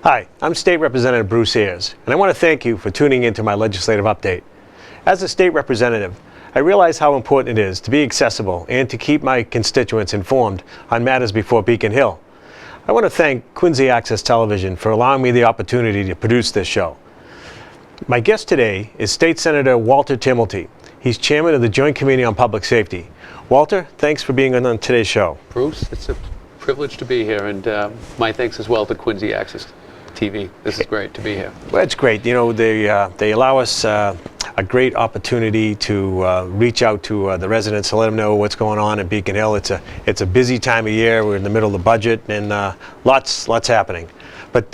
Hi, I'm State Representative Bruce Ayers, and I want to thank you for tuning into my legislative update. As a state representative, I realize how important it is to be accessible and to keep my constituents informed on matters before Beacon Hill. I want to thank Quincy Access Television for allowing me the opportunity to produce this show. My guest today is State Senator Walter Timilty. He's chairman of the Joint Committee on Public Safety. Walter, thanks for being on today's show. Bruce, it's a privilege to be here, and my thanks as well to Quincy Access TV. This is great to be here. Well, it's great. You know, they allow us a great opportunity to reach out to the residents to let them know what's going on in Beacon Hill. It's a busy time of year. We're in the middle of the budget, and lots happening. But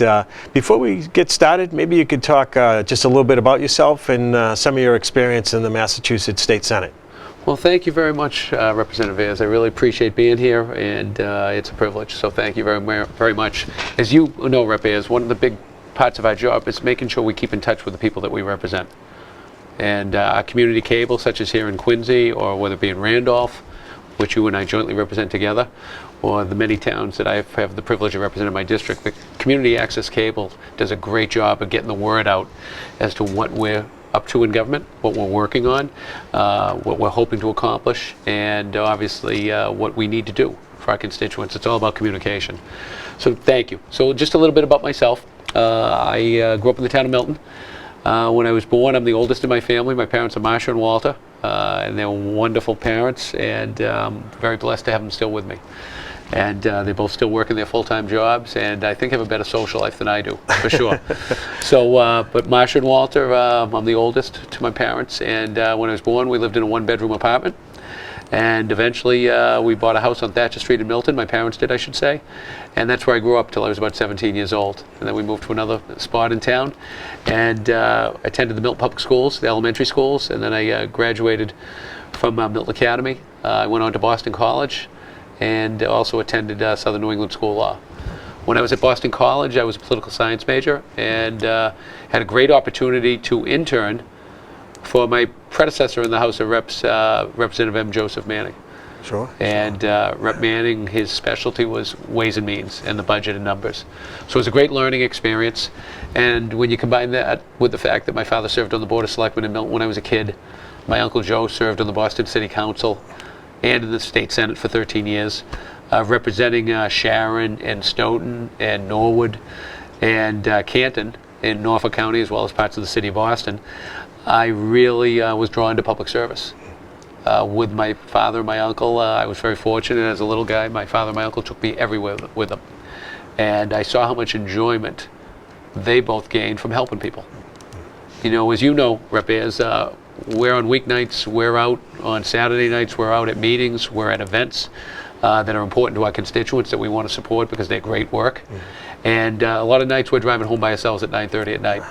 before we get started, maybe you could talk just a little bit about yourself and some of your experience in the Massachusetts State Senate. Well, thank you very much, Representative Ayers. I really appreciate being here, and it's a privilege, so thank you very much. As you know, Rep. Ayers, one of the big parts of our job is making sure we keep in touch with the people that we represent. And our community cable, such as here in Quincy, or whether it be in Randolph, which you and I jointly represent together, or the many towns that I have the privilege of representing in my district, the community access cable does a great job of getting the word out as to what we're up to in government, what we're working on, what we're hoping to accomplish, and obviously what we need to do for our constituents. It's all about communication. So thank you. So just a little bit about myself. I grew up in the town of Milton. When I was born, I'm the oldest in my family. My parents are Marsha and Walter, and they're wonderful parents, and very blessed to have them still with me. And they both still work in their full-time jobs, and I think have a better social life than I do, for sure. So, but Marsha and Walter, I'm the oldest to my parents, and when I was born, we lived in a one-bedroom apartment. And eventually, we bought a house on Thatcher Street in Milton. My parents did, I should say. And that's where I grew up till I was about 17 years old. And then we moved to another spot in town and attended the Milton Public Schools, the elementary schools. And then I graduated from Milton Academy. I went on to Boston College and also attended Southern New England School of Law. When I was at Boston College, I was a political science major and had a great opportunity to intern for my predecessor in the House of Reps, Representative M. Joseph Manning. Sure. And Rep. Manning, his specialty was Ways and Means and the budget and numbers. So it was a great learning experience. And when you combine that with the fact that my father served on the Board of Selectmen in Milton when I was a kid, my Uncle Joe served on the Boston City Council and in the State Senate for 13 years, representing Sharon and Stoughton and Norwood and Canton in Norfolk County, as well as parts of the city of Boston, I really was drawn to public service. With my father and my uncle, I was very fortunate as a little guy. My father and my uncle took me everywhere with them. And I saw how much enjoyment they both gained from helping people. You know, as you know, Rep. Ayers, we're on weeknights, we're out on Saturday nights, we're out at meetings, we're at events that are important to our constituents that we want to support because they're great work. And a lot of nights we're driving home by ourselves at 9:30 at night,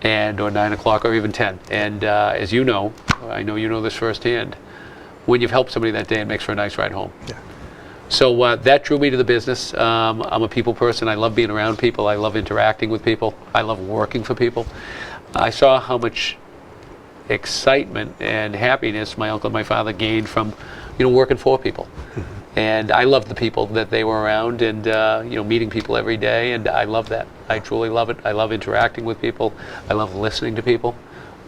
and or 9 o'clock or even 10. And as you know, I know you know this firsthand, when you've helped somebody that day, it makes for a nice ride home. Yeah. So that drew me to the business. I'm a people person. I love being around people. I love interacting with people. I love working for people. I saw how much excitement and happiness my uncle and my father gained from, working for people. And I loved the people that they were around and, meeting people every day. And I love that. I truly love it. I love interacting with people. I love listening to people,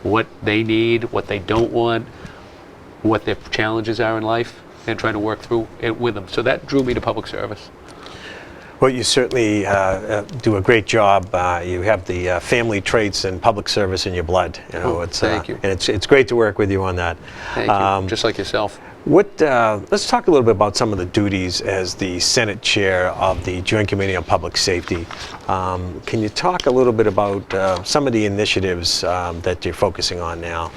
what they need, what they don't want, what their challenges are in life, and trying to work through it with them. So that drew me to public service. Well, you certainly do a great job. You have the family traits and public service in your blood. Thank you. And it's great to work with you on that. Thank you. Just like yourself. Let's talk a little bit about some of the duties as the Senate Chair of the Joint Committee on Public Safety. Can you talk a little bit about some of the initiatives that you're focusing on now?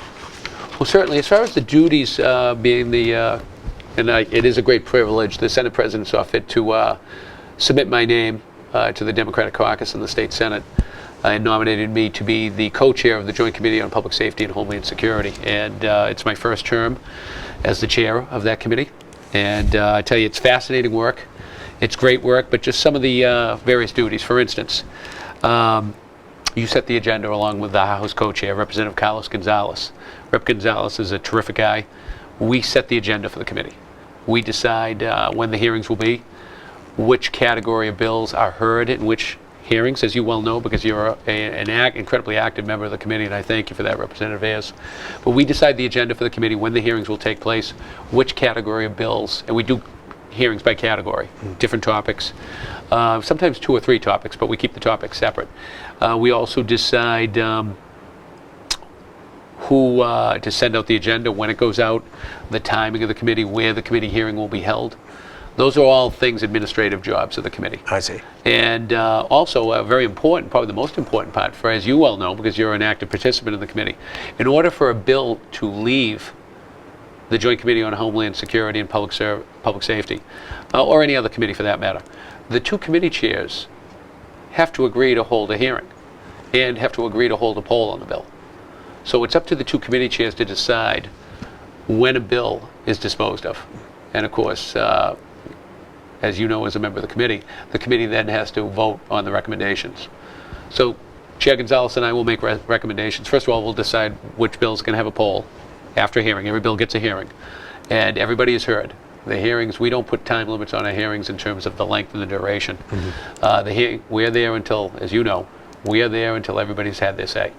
Well, certainly. As far as the duties being it is a great privilege, the Senate President saw fit to submit my name to the Democratic Caucus in the State Senate and nominated me to be the co-chair of the Joint Committee on Public Safety and Homeland Security. And it's my first term as the chair of that committee. And I tell you, it's fascinating work. It's great work, but just some of the various duties. For instance, you set the agenda along with the House co-chair, Representative Carlos Gonzalez. Rep. Gonzalez is a terrific guy. We set the agenda for the committee. We decide when the hearings will be, which category of bills are heard and which hearings, as you well know, because you're an incredibly active member of the committee, and I thank you for that, Representative Ayers. But we decide the agenda for the committee, when the hearings will take place, which category of bills, and we do hearings by category, different topics, sometimes 2 or 3 topics, but we keep the topics separate. We also decide who to send out the agenda, when it goes out, the timing of the committee, where the committee hearing will be held. Those are all things, administrative jobs of the committee. I see. And also a very important, probably the most important part, for as you well know, because you're an active participant in the committee, in order for a bill to leave the Joint Committee on Homeland Security and Public Safety, or any other committee for that matter, the 2 committee chairs have to agree to hold a hearing and have to agree to hold a poll on the bill. So it's up to the 2 committee chairs to decide when a bill is disposed of. And of course, as you know as a member of the committee then has to vote on the recommendations. So Chair Gonzalez and I will make recommendations. First of all, we'll decide which bills can have a poll after hearing. Every bill gets a hearing, and everybody is heard. The hearings, we don't put time limits on our hearings in terms of the length and the duration. We're there until, as you know, we are there until everybody's had their say.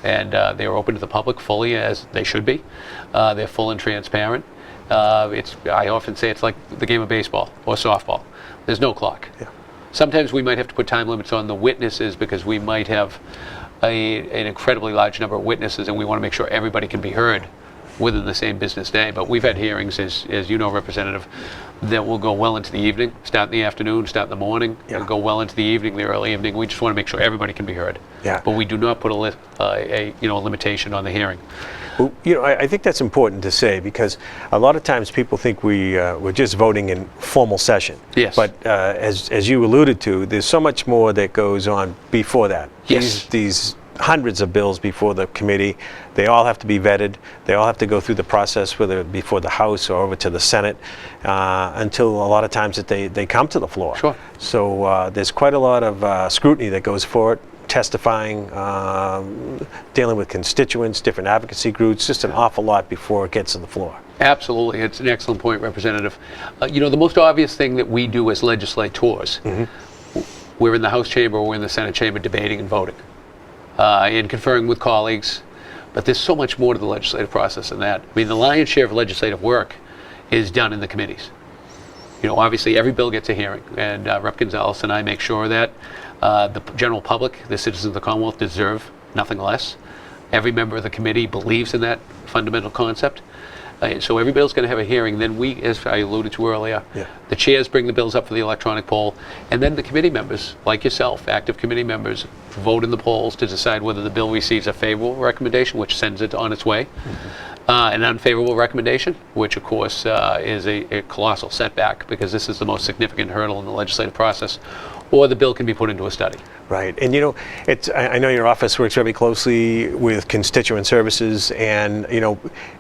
And they are open to the public fully, as they should be. They're full and transparent. I often say it's like the game of baseball or softball. There's no clock. Yeah. Sometimes we might have to put time limits on the witnesses because we might have an incredibly large number of witnesses, and we want to make sure everybody can be heard within the same business day. But we've had hearings, as you know, Representative, that will go well into the evening, start in the afternoon, start in the morning, and go well into the evening, the early evening. We just want to make sure everybody can be heard. Yeah. But we do not put a limitation on the hearing. Well, I think that's important to say, because a lot of times people think we're just voting in formal session. Yes. But as you alluded to, there's so much more that goes on before that. Yes. These hundreds of bills before the committee, they all have to be vetted. They all have to go through the process, whether before the House or over to the Senate, until a lot of times that they come to the floor. Sure. So there's quite a lot of scrutiny that goes for it. Testifying, dealing with constituents, different advocacy groups, just an awful lot before it gets to the floor. Absolutely. It's an excellent point, Representative. The most obvious thing that we do as legislators, we're in the House chamber or we're in the Senate chamber debating and voting and conferring with colleagues, but there's so much more to the legislative process than that. I mean, the lion's share of legislative work is done in the committees. Obviously every bill gets a hearing, and Rep. Gonzalez and I make sure that the general public, the citizens of the Commonwealth, deserve nothing less. Every member of the committee believes in that fundamental concept. So every bill's going to have a hearing. Then we, as I alluded to earlier, the chairs bring the bills up for the electronic poll, and then the committee members, like yourself, active committee members, vote in the polls to decide whether the bill receives a favorable recommendation, which sends it on its way, an unfavorable recommendation, which of course is a colossal setback, because this is the most significant hurdle in the legislative process, or the bill can be put into a study. Right, and I know your office works very closely with constituent services, and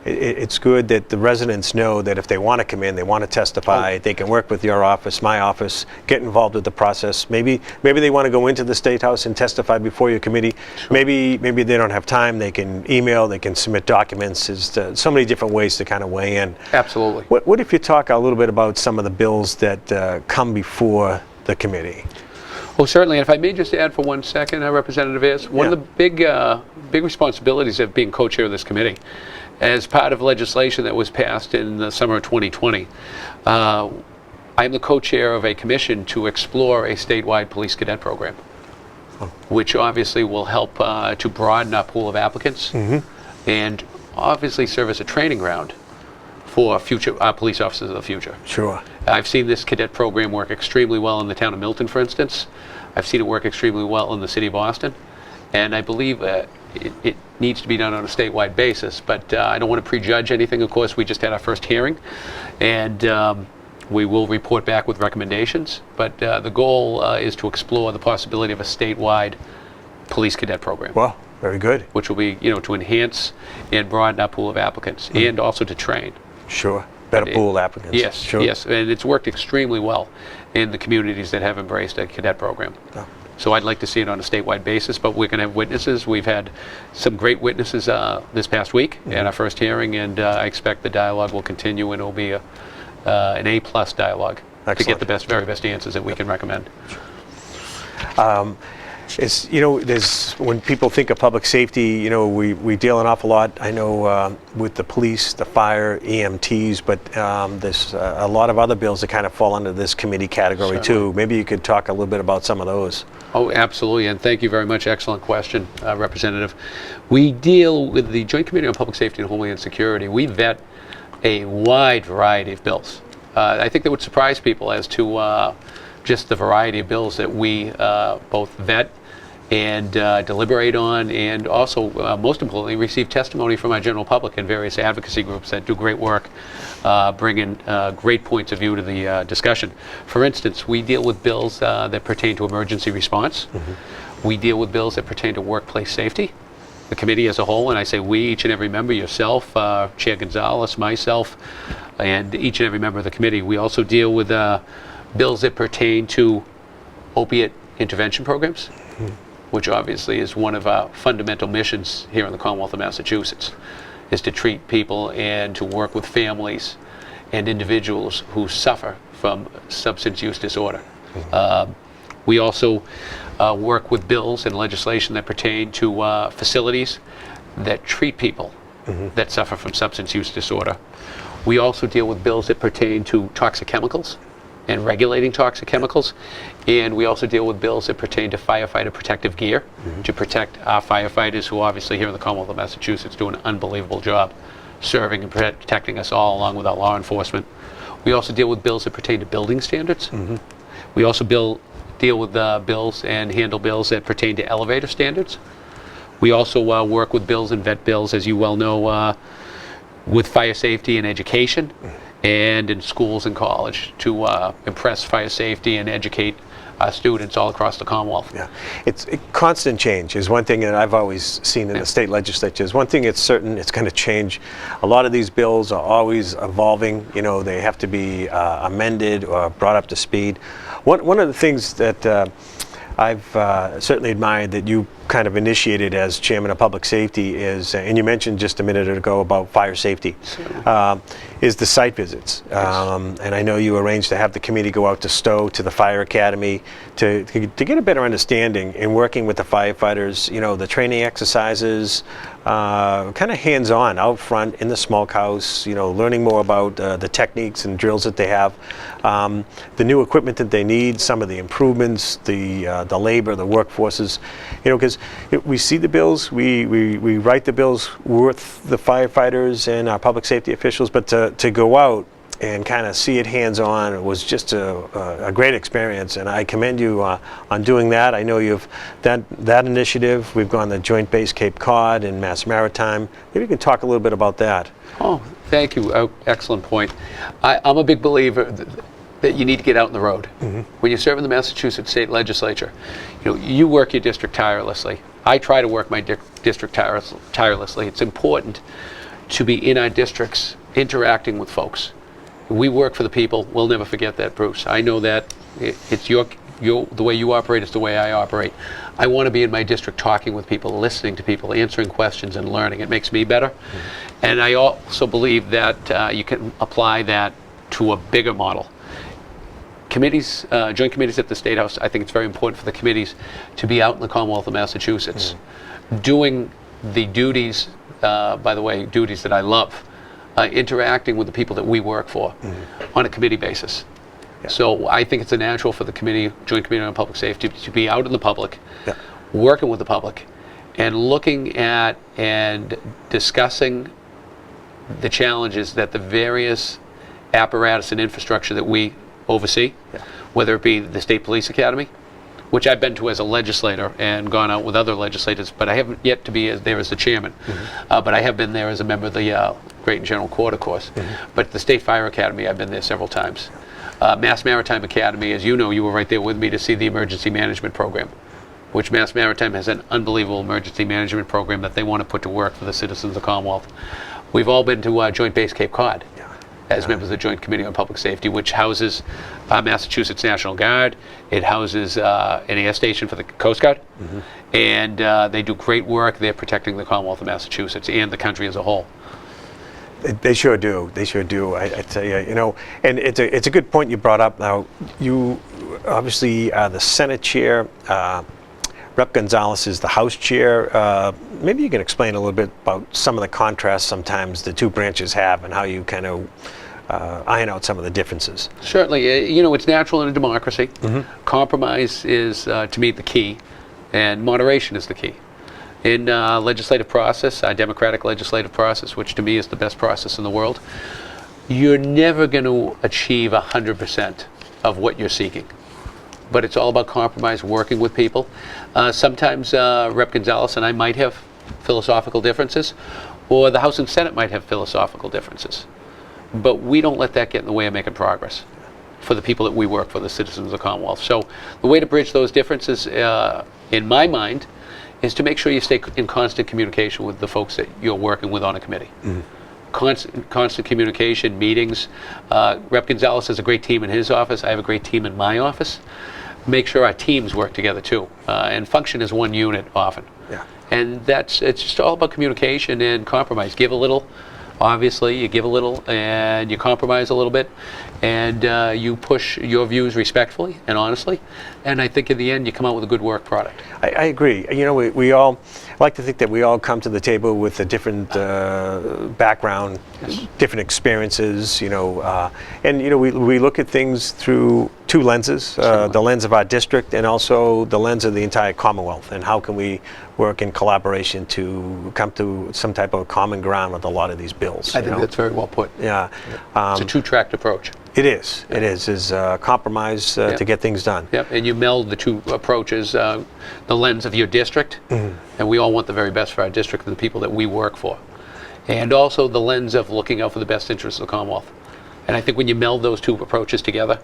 it's good that the residents know that if they want to come in, they want to testify, they can work with your office, my office, get involved with the process. Maybe they want to go into the State House and testify before your committee. Sure. Maybe they don't have time. They can email, they can submit documents. There's so many different ways to kind of weigh in. Absolutely. What if you talk a little bit about some of the bills that come before the committee? Well, certainly, and if I may just add for 1 second, Representative Ayers, one of the big responsibilities of being co-chair of this committee, as part of legislation that was passed in the summer of 2020, I am the co-chair of a commission to explore a statewide police cadet program, which obviously will help to broaden our pool of applicants and obviously serve as a training ground for future police officers of the future. Sure. I've seen this cadet program work extremely well in the town of Milton, for instance. I've seen it work extremely well in the city of Boston. And I believe it needs to be done on a statewide basis. But I don't want to prejudge anything. Of course, we just had our first hearing. And we will report back with recommendations. But the goal is to explore the possibility of a statewide police cadet program. Well, very good. Which will be, to enhance and broaden our pool of applicants and also to train. Sure. Better pool of applicants. Yes, sure. Yes, and it's worked extremely well in the communities that have embraced a cadet program. Oh. So I'd like to see it on a statewide basis, but we're going to have witnesses. We've had some great witnesses this past week at our first hearing, and I expect the dialogue will continue, and it will be an A+ dialogue. Excellent. To get the very best answers that we can recommend. It's, there's, when people think of public safety, we deal an awful lot, I know, with the police, the fire, EMTs, but there's a lot of other bills that kind of fall under this committee category too. Maybe you could talk a little bit about some of those. Oh, absolutely, and thank you very much. Excellent question, Representative. We deal with the Joint Committee on Public Safety and Homeland Security. We vet a wide variety of bills. I think that would surprise people as to just the variety of bills that we both vet and deliberate on, and also, most importantly, receive testimony from our general public and various advocacy groups that do great work, bringing great points of view to the discussion. For instance, we deal with bills that pertain to emergency response. We deal with bills that pertain to workplace safety. The committee as a whole, and I say we, each and every member, yourself, Chair Gonzalez, myself, and each and every member of the committee. We also deal with bills that pertain to opiate intervention programs, which obviously is one of our fundamental missions here in the Commonwealth of Massachusetts, is to treat people and to work with families and individuals who suffer from substance use disorder. We also work with bills and legislation that pertain to facilities that treat people that suffer from substance use disorder. We also deal with bills that pertain to toxic chemicals and regulating toxic chemicals, and we also deal with bills that pertain to firefighter protective gear to protect our firefighters, who obviously here in the Commonwealth of Massachusetts do an unbelievable job serving and protecting us all along with our law enforcement. We also deal with bills that pertain to building standards. We also deal with bills and handle bills that pertain to elevator standards. We also work with bills and vet bills, as you well know, with fire safety and education, and in schools and college to impress fire safety and educate students all across the Commonwealth. Yeah, constant change is one thing that I've always seen in the state legislatures. One thing it's certain, it's going to change. A lot of these bills are always evolving. They have to be amended or brought up to speed. One of the things that I've certainly admired that you kind of initiated as Chairman of Public Safety is, and you mentioned just a minute ago about fire safety, is the site visits. And I know you arranged to have the committee go out to Stowe, to the Fire Academy, to get a better understanding in working with the firefighters, the training exercises, kind of hands-on out front in the smokehouse, learning more about the techniques and drills that they have, the new equipment that they need, some of the improvements, the labor, the workforces, because we see the bills, we write the bills with the firefighters and our public safety officials, but to go out and kind of see it hands-on was just a great experience, and I commend you on doing that. I know you've that initiative. We've gone to Joint Base Cape Cod and Mass Maritime. Maybe you can talk a little bit about that. Oh, thank you. Excellent point. I'm a big believer that you need to get out on the road. When you serve in the Massachusetts State Legislature, you work your district tirelessly. I try to work my district tirelessly. It's important to be in our districts interacting with folks. We work for the people. We'll never forget that, Bruce. I know that it's the way you operate is the way I operate. I want to be in my district talking with people, listening to people, answering questions and learning. It makes me better. And I also believe that you can apply that to a bigger model. Committees, joint committees at the State House, I think it's very important for the committees to be out in the Commonwealth of Massachusetts doing the duties, by the way, duties that I love, interacting with the people that we work for on a committee basis. So I think it's a natural for the Joint Committee on Public Safety to be out in the public, working with the public, and looking at and discussing the challenges that the various apparatus and infrastructure that we oversee, whether it be the State Police Academy, which I've been to as a legislator and gone out with other legislators, but I haven't yet to be there as the chairman. But I have been there as a member of the Great and General Court, of course. But the State Fire Academy, I've been there several times. Mass Maritime Academy, as you know, you were right there with me to see the emergency management program, which Mass Maritime has an unbelievable emergency management program that they want to put to work for the citizens of the Commonwealth. We've all been to Joint Base Cape Cod as members of the Joint Committee on Public Safety, which houses Massachusetts National Guard. It houses an air station for the Coast Guard. And they do great work. They're protecting the Commonwealth of Massachusetts and the country as a whole. They sure do. They sure do. I tell you, and it's a good point you brought up. Now, you obviously are the Senate chair. Rep. Gonzalez is the House chair. Maybe you can explain a little bit about some of the contrasts sometimes the two branches have and how you kind of iron out some of the differences. Certainly, it's natural in a democracy. Compromise is, to me, the key, and moderation is the key. In legislative process, democratic legislative process, which to me is the best process in the world, you're never going to achieve 100% of what you're seeking. But it's all about compromise, working with people. Sometimes Rep. Gonzalez and I might have philosophical differences, or the House and Senate might have philosophical differences. But we don't let that get in the way of making progress for the people that we work for, the citizens of the Commonwealth. So the way to bridge those differences, in my mind, is to make sure you stay in constant communication with the folks that you're working with on a committee. Constant communication, meetings. Rep. Gonzalez has a great team in his office. I have a great team in my office. Make sure our teams work together too, and function as one unit often. Yeah. And it's just all about communication and compromise. Give a little, obviously, you give a little, and you compromise a little bit, and you push your views respectfully and honestly, and I think in the end you come out with a good work product. I agree. We all like to think that we all come to the table with a different background, different experiences, and we look at things through two lenses, the lens of our district and also the lens of the entire Commonwealth, and how can we work in collaboration to come to some type of common ground with a lot of these bills. I think that's very well put. Yeah. It's a two-tracked approach. It is. It is compromise to get things done. Yep, and you meld the two approaches, the lens of your district, and we all want the very best for our district and the people that we work for, and also the lens of looking out for the best interests of the Commonwealth. And I think when you meld those two approaches together,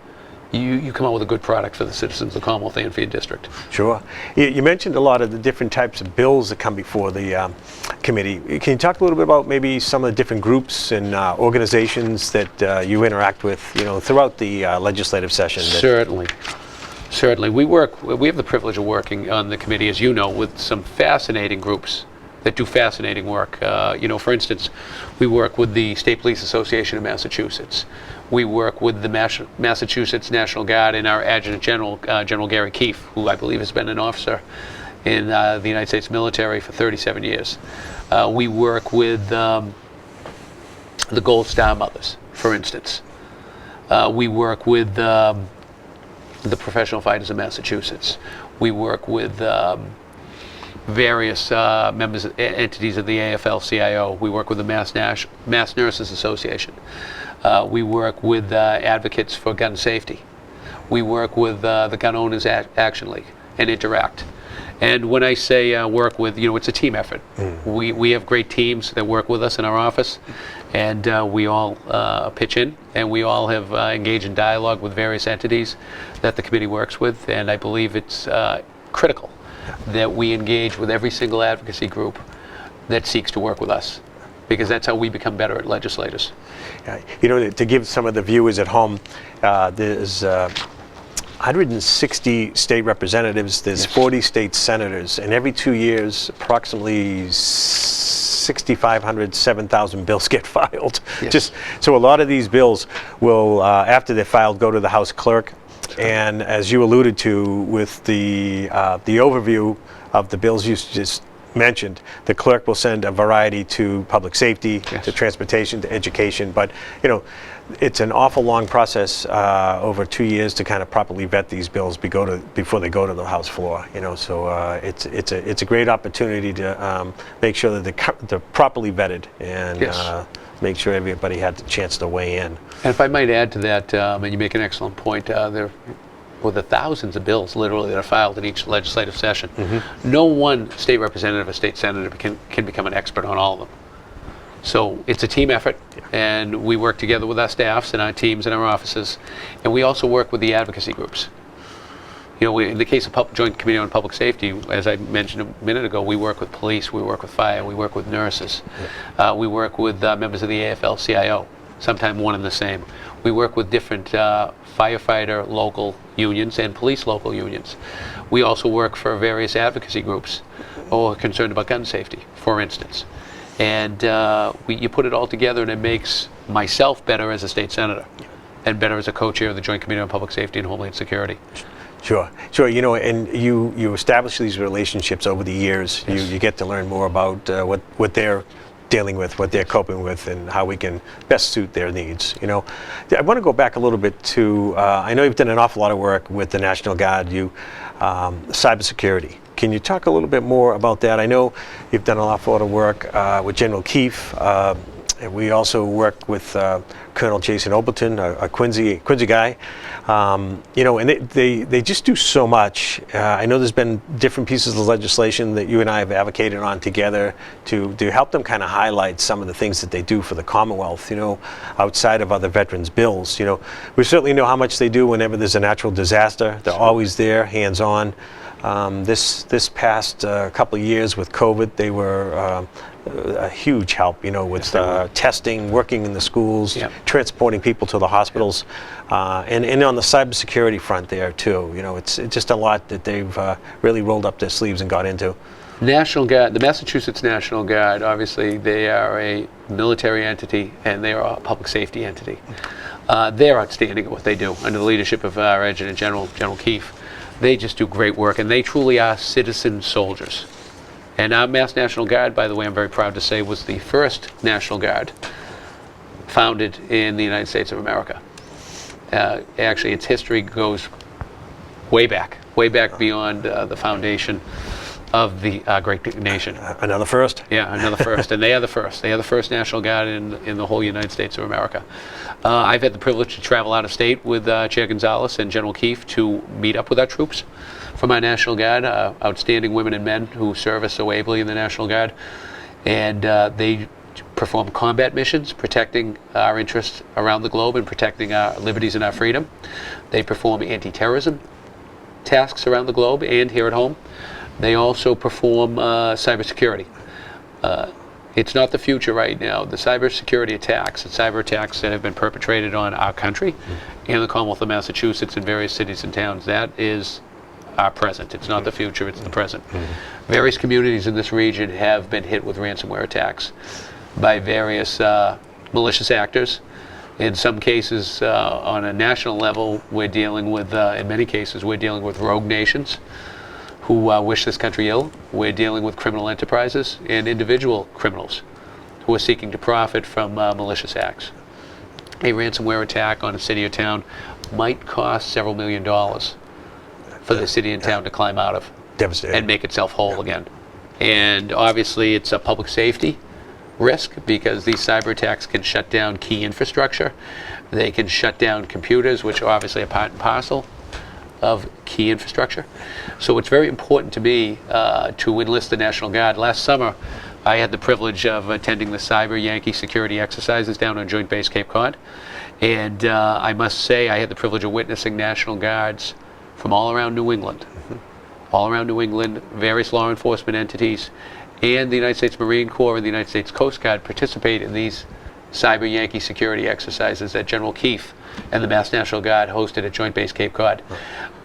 you come out with a good product for the citizens of the Commonwealth and for your district. Sure. You mentioned a lot of the different types of bills that come before the committee. Can you talk a little bit about maybe some of the different groups and organizations that you interact with, throughout the legislative session? Certainly. We have the privilege of working on the committee, as you know, with some fascinating groups that do fascinating work. For instance, we work with the State Police Association of Massachusetts. We work with the Massachusetts National Guard and our Adjutant General, General Gary Keefe, who I believe has been an officer in the United States military for 37 years. We work with the Gold Star Mothers, for instance. We work with the Professional Fighters of Massachusetts. We work with various entities of the AFL-CIO. We work with the Mass Nurses Association. We work with advocates for gun safety. We work with the Gun Owners Action League and Interact. And when I say work with, it's a team effort. We have great teams that work with us in our office, and we all pitch in, and we all have engaged in dialogue with various entities that the committee works with, and I believe it's critical that we engage with every single advocacy group that seeks to work with us, because that's how we become better at legislators. To give some of the viewers at home, there's 160 state representatives, there's 40 state senators, and every 2 years, approximately 6,500, 7,000 bills get filed. Yes. So a lot of these bills will, after they're filed, go to the House clerk. And as you alluded to with the overview of the bills you just mentioned, the clerk will send a variety to public safety, to transportation, to education. But it's an awful long process over 2 years to kind of properly vet these bills before they go to the House floor. So it's a great opportunity to make sure that they're properly vetted and make sure everybody had the chance to weigh in. And if I might add to that, and you make an excellent point, there were the thousands of bills literally that are filed in each legislative session. No one state representative or state senator can become an expert on all of them. So it's a team effort, and we work together with our staffs and our teams and our offices, and we also work with the advocacy groups. In the case of Joint Committee on Public Safety, as I mentioned a minute ago, we work with police, we work with fire, we work with nurses, we work with members of the AFL-CIO, sometimes one and the same. We work with different firefighter local unions and police local unions. We also work for various advocacy groups or concerned about gun safety, for instance. And you put it all together, and it makes myself better as a state senator. and better as a co-chair of the Joint Committee on Public Safety and Homeland Security. Sure, sure. You know, and you establish these relationships over the years. Yes. You get to learn more about what they're dealing with, what they're coping with, and how we can best suit their needs. You know, I want to go back a little bit to. I know you've done an awful lot of work with the National Guard. Cybersecurity. Can you talk a little bit more about that? I know you've done an awful lot of work with General Keefe. And we also work with Colonel Jason Obleton, a Quincy guy. You know, and they just do so much. I know there's been different pieces of legislation that you and I have advocated on together to help them kind of highlight some of the things that they do for the Commonwealth, you know, outside of other veterans' bills. You know, we certainly know how much they do whenever there's a natural disaster. They're always there, hands-on. This past couple of years with COVID, they were a huge help, you know, with testing, working in the schools, Yep. transporting people to the hospitals, and on the cybersecurity front there too. You know, it's just a lot that they've really rolled up their sleeves and got into. National Guard, the Massachusetts National Guard, obviously they are a military entity and they are a public safety entity. They're outstanding at what they do under the leadership of our Adjutant General, General Keefe. They just do great work, and they truly are citizen soldiers. And our Mass National Guard, by the way, I'm very proud to say, was the first National Guard founded in the United States of America. Actually, its history goes way back beyond the foundation of the great nation. Another first? Yeah, another first. And they are the first. They are the first National Guard in the whole United States of America. I've had the privilege to travel out of state with Chair Gonzalez and General Keefe to meet up with our troops from our National Guard, outstanding women and men who serve us so ably in the National Guard. And they perform combat missions, protecting our interests around the globe and protecting our liberties and our freedom. They perform anti-terrorism tasks around the globe and here at home. They also perform cybersecurity. It's not the future right now. The cybersecurity attacks and cyber attacks that have been perpetrated on our country and the Commonwealth of Massachusetts and various cities and towns, that is our present. It's not the future, it's the present. Various communities in this region have been hit with ransomware attacks by various malicious actors. In some cases, on a national level, we're dealing with, in many cases, we're dealing with rogue nations who wish this country ill. We're dealing with criminal enterprises and individual criminals who are seeking to profit from malicious acts. A ransomware attack on a city or town might cost several $1 million for the city and town to climb out of. Devastating. And make itself whole again. And obviously it's a public safety risk because these cyber attacks can shut down key infrastructure. They can shut down computers, which are obviously a part and parcel of key infrastructure. So it's very important to me to enlist the National Guard. Last summer, I had the privilege of attending the Cyber Yankee security exercises down on Joint Base Cape Cod. And I must say I had the privilege of witnessing National Guards from all around New England. All around New England, various law enforcement entities, and the United States Marine Corps and the United States Coast Guard participate in these Cyber Yankee security exercises that General Keefe and the Mass National Guard hosted at Joint Base Cape Cod.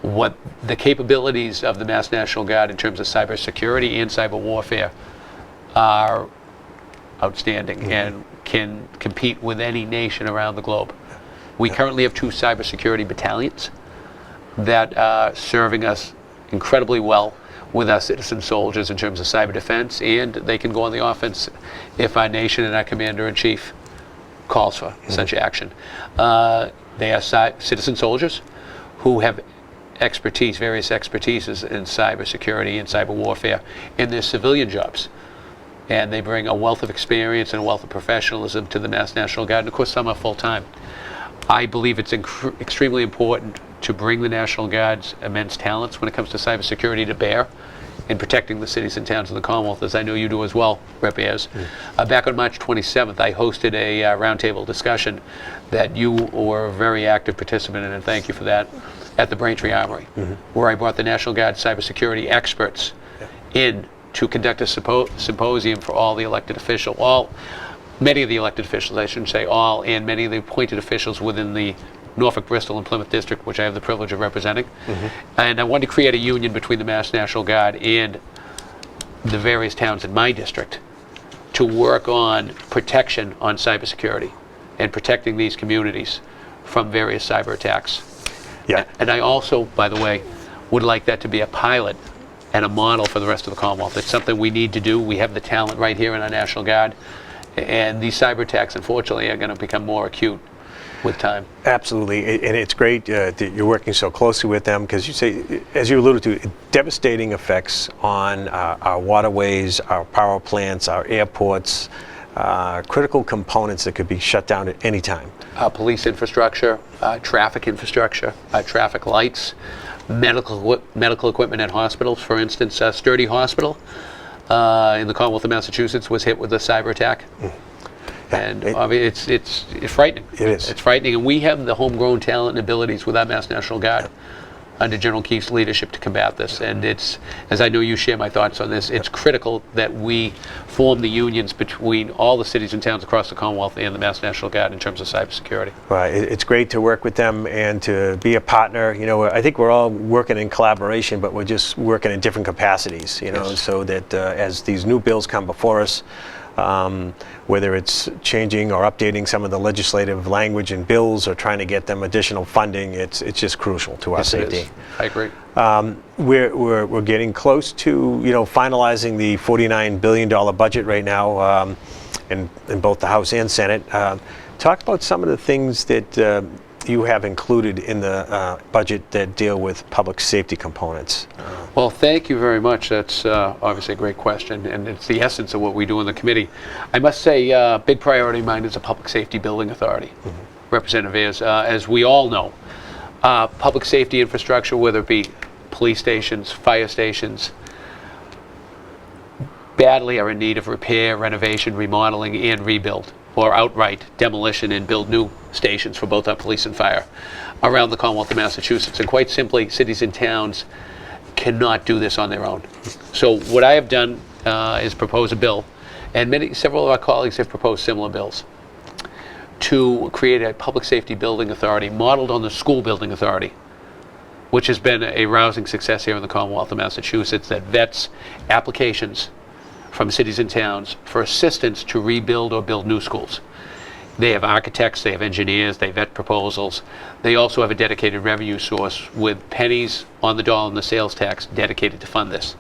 What the capabilities of the Mass National Guard in terms of cyber security and cyber warfare are outstanding and can compete with any nation around the globe. We currently have 2 cybersecurity battalions that are serving us incredibly well with our citizen soldiers in terms of cyber defense, and they can go on the offense if our nation and our commander-in-chief calls for such action. They are citizen soldiers who have expertise, various expertises in cybersecurity and cyber warfare in their civilian jobs. And they bring a wealth of experience and a wealth of professionalism to the Mass National Guard, and of course some are full-time. I believe it's extremely important to bring the National Guard's immense talents when it comes to cybersecurity to bear in protecting the cities and towns of the Commonwealth, as I know you do as well, Rep. Ayers. Back on March 27th, I hosted a roundtable discussion that you were a very active participant in, and thank you for that, at the Braintree Armory, where I brought the National Guard cybersecurity experts in to conduct a symposium for all the elected officials, many of the elected officials, I shouldn't say all, and many of the appointed officials within the Norfolk, Bristol, and Plymouth District, which I have the privilege of representing. And I wanted to create a union between the Mass National Guard and the various towns in my district to work on protection on cybersecurity and protecting these communities from various cyber attacks. Yeah. And I also, by the way, would like that to be a pilot and a model for the rest of the Commonwealth. It's something we need to do. We have the talent right here in our National Guard. And these cyber attacks, unfortunately, are going to become more acute with time. Absolutely, and it's great that you're working so closely with them, because you say, as you alluded to, devastating effects on our waterways, our power plants, our airports, critical components that could be shut down at any time. Police infrastructure, traffic infrastructure, traffic lights, medical equipment at hospitals. For instance, Sturdy Hospital in the Commonwealth of Massachusetts was hit with a cyber attack. And I mean, it's frightening. It is. It's frightening, and we have the homegrown talent and abilities with our Mass National Guard under General Keefe's leadership to combat this. And it's, as I know you share my thoughts on this, it's critical that we form the unions between all the cities and towns across the Commonwealth and the Mass National Guard in terms of cybersecurity. Right. It's great to work with them and to be a partner. You know, I think we're all working in collaboration, but we're just working in different capacities, you know, so that as these new bills come before us, whether it's changing or updating some of the legislative language in bills or trying to get them additional funding, it's just crucial to our safety. It is. I agree. We're getting close to, you know, finalizing the $49 billion budget right now in both the House and Senate. Talk about some of the things that you have included in the budget that deal with public safety components. Well, thank you very much. That's obviously a great question, and it's the essence of what we do in the committee. I must say, big priority of mine is a Public Safety Building Authority. Representative Ayers, as we all know, public safety infrastructure, whether it be police stations, fire stations, badly are in need of repair, renovation, remodeling, and rebuild, or outright demolition and build new stations for both our police and fire around the Commonwealth of Massachusetts. And quite simply, cities and towns cannot do this on their own. So what I have done is propose a bill, and several of our colleagues have proposed similar bills, to create a public safety building authority modeled on the school building authority, which has been a rousing success here in the Commonwealth of Massachusetts, that vets applications from cities and towns for assistance to rebuild or build new schools. They have architects, they have engineers, they vet proposals. They also have a dedicated revenue source with pennies on the dollar in the sales tax dedicated to fund this.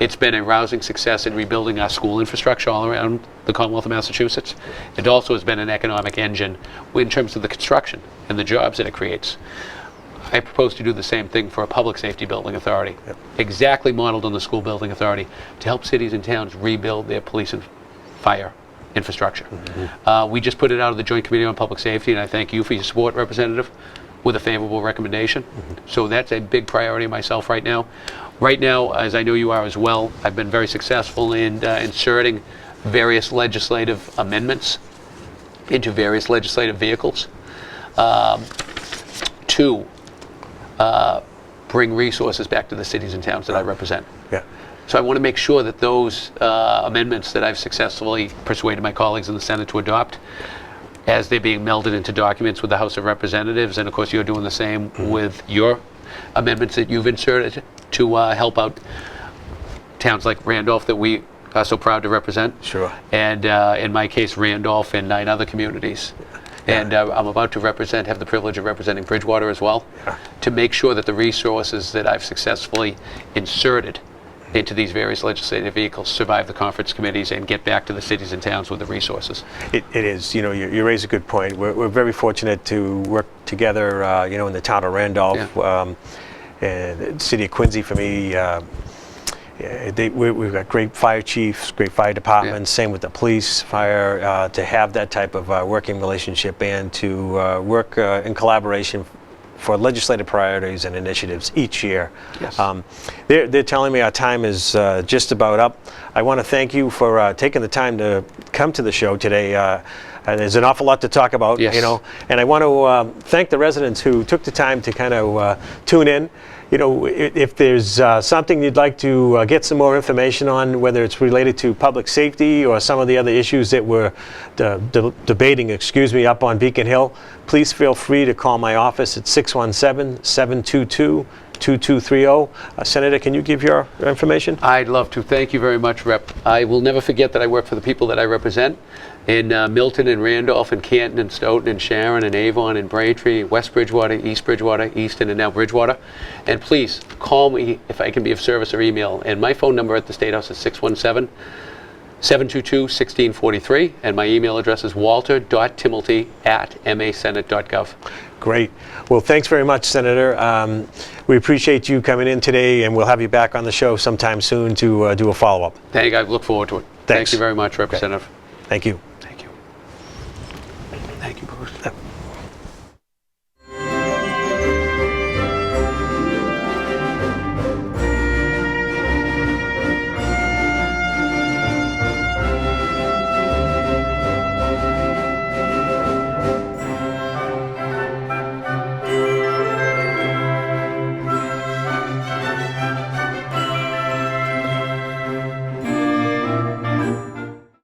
It's been a rousing success in rebuilding our school infrastructure all around the Commonwealth of Massachusetts. It also has been an economic engine in terms of the construction and the jobs that it creates. I propose to do the same thing for a public safety building authority, exactly modeled on the school building authority, to help cities and towns rebuild their police and fire infrastructure. We just put it out of the Joint Committee on Public Safety, and I thank you for your support, Representative, with a favorable recommendation. So that's a big priority of myself right now. Right now, as I know you are as well, I've been very successful in inserting various legislative amendments into various legislative vehicles to bring resources back to the cities and towns that I represent. Yeah. So I want to make sure that those amendments that I've successfully persuaded my colleagues in the Senate to adopt, as they're being melded into documents with the House of Representatives, and of course you're doing the same with your amendments that you've inserted to help out towns like Randolph that we are so proud to represent. Sure. And in my case, Randolph and 9 other communities. And I'm about to have the privilege of representing Bridgewater as well, to make sure that the resources that I've successfully inserted into these various legislative vehicles survive the conference committees and get back to the cities and towns with the resources. It is. You know, you raise a good point. We're very fortunate to work together, you know, in the town of Randolph, and the city of Quincy for me. We've got great fire chiefs, great fire departments, same with the police, fire, to have that type of working relationship and to work in collaboration for legislative priorities and initiatives each year. Yes. They're telling me our time is just about up. I want to thank you for taking the time to come to the show today. There's an awful lot to talk about, you know, and I want to thank the residents who took the time to kind of tune in. You know, if there's something you'd like to get some more information on, whether it's related to public safety or some of the other issues that we're debating, up on Beacon Hill, please feel free to call my office at 617-722-27 2230. Senator, can you give your information? I'd love to. Thank you very much, Rep. I will never forget that I work for the people that I represent in Milton and Randolph and Canton and Stoughton and Sharon and Avon and Braintree, West Bridgewater, Easton, and now Bridgewater. And please call me if I can be of service or email. And my phone number at the State House is 617-722-1643. And my email address is walter.timilty@masenate.gov. Great. Well, thanks very much, Senator. We appreciate you coming in today, and we'll have you back on the show sometime soon to do a follow-up. I look forward to it. Thanks. Thank you very much, Representative. Thank you.